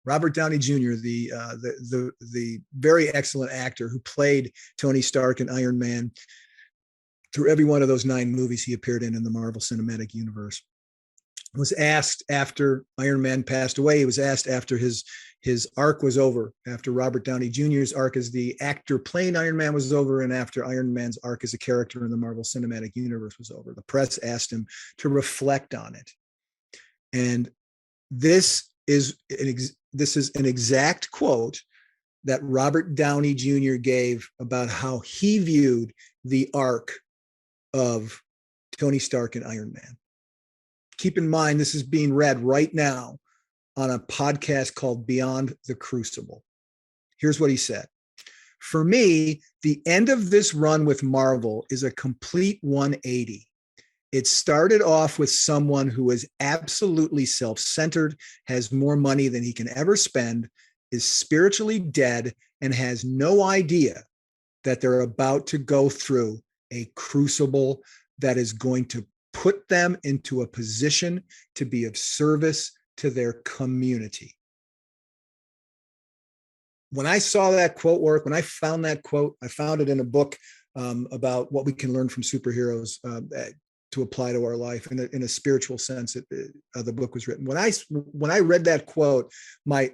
Robert Downey Jr., the very excellent actor who played Tony Stark in Iron Man through every one of those 9 movies he appeared in the Marvel Cinematic Universe, was asked after Iron Man passed away. He was asked after his arc was over, after Robert Downey Jr.'s arc as the actor playing Iron Man was over, and after Iron Man's arc as a character in the Marvel Cinematic Universe was over. The press asked him to reflect on it. And this is an exact quote that Robert Downey Jr. gave about how he viewed the arc of Tony Stark and Iron Man. Keep in mind, this is being read right now on a podcast called Beyond the Crucible. Here's what he said. For me, the end of this run with Marvel is a complete 180. It started off with someone who is absolutely self-centered, has more money than he can ever spend, is spiritually dead, and has no idea that they're about to go through a crucible that is going to put them into a position to be of service to their community. When I saw that quote work, when I found that quote, I found it in a book about what we can learn from superheroes to apply to our life in a spiritual sense. The book was written. When I read that quote, my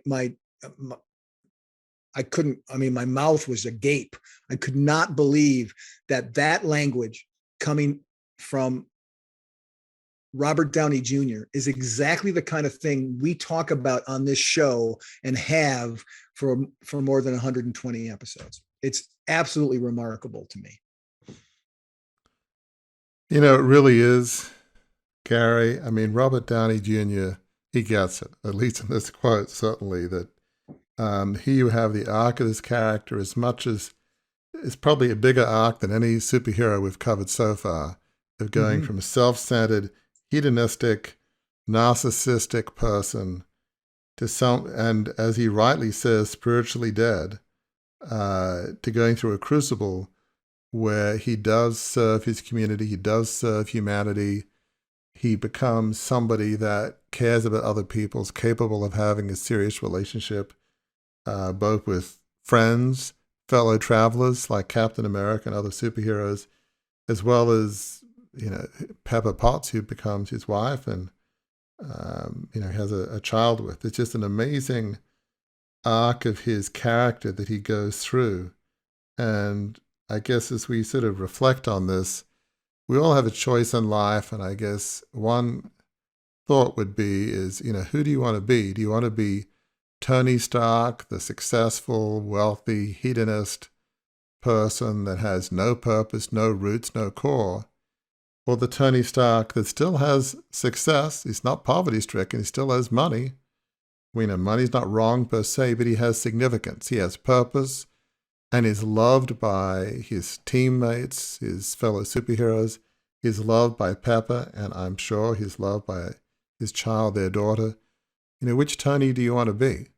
mouth was agape. I could not believe that language coming from Robert Downey Jr. is exactly the kind of thing we talk about on this show and have for more than 120 episodes. It's absolutely remarkable to me. You know, it really is, Gary. I mean, Robert Downey Jr., he gets it, at least in this quote, certainly, that here you have the arc of this character as much as it's probably a bigger arc than any superhero we've covered so far, of going from a self-centered, hedonistic, narcissistic person to and as he rightly says, spiritually dead, to going through a crucible where he does serve his community, he does serve humanity, he becomes somebody that cares about other people, is capable of having a serious relationship, both with friends, fellow travelers like Captain America and other superheroes, as well as Pepper Potts, who becomes his wife and, has a child with. It's just an amazing arc of his character that he goes through. And I guess as we sort of reflect on this, we all have a choice in life. And I guess one thought would be who do you want to be? Do you want to be Tony Stark, the successful, wealthy, hedonist person that has no purpose, no roots, no core? Or the Tony Stark that still has success, he's not poverty-stricken, he still has money. We know money's not wrong per se, but he has significance. He has purpose and is loved by his teammates, his fellow superheroes. He's loved by Pepper, and I'm sure he's loved by his child, their daughter. Which Tony do you want to be?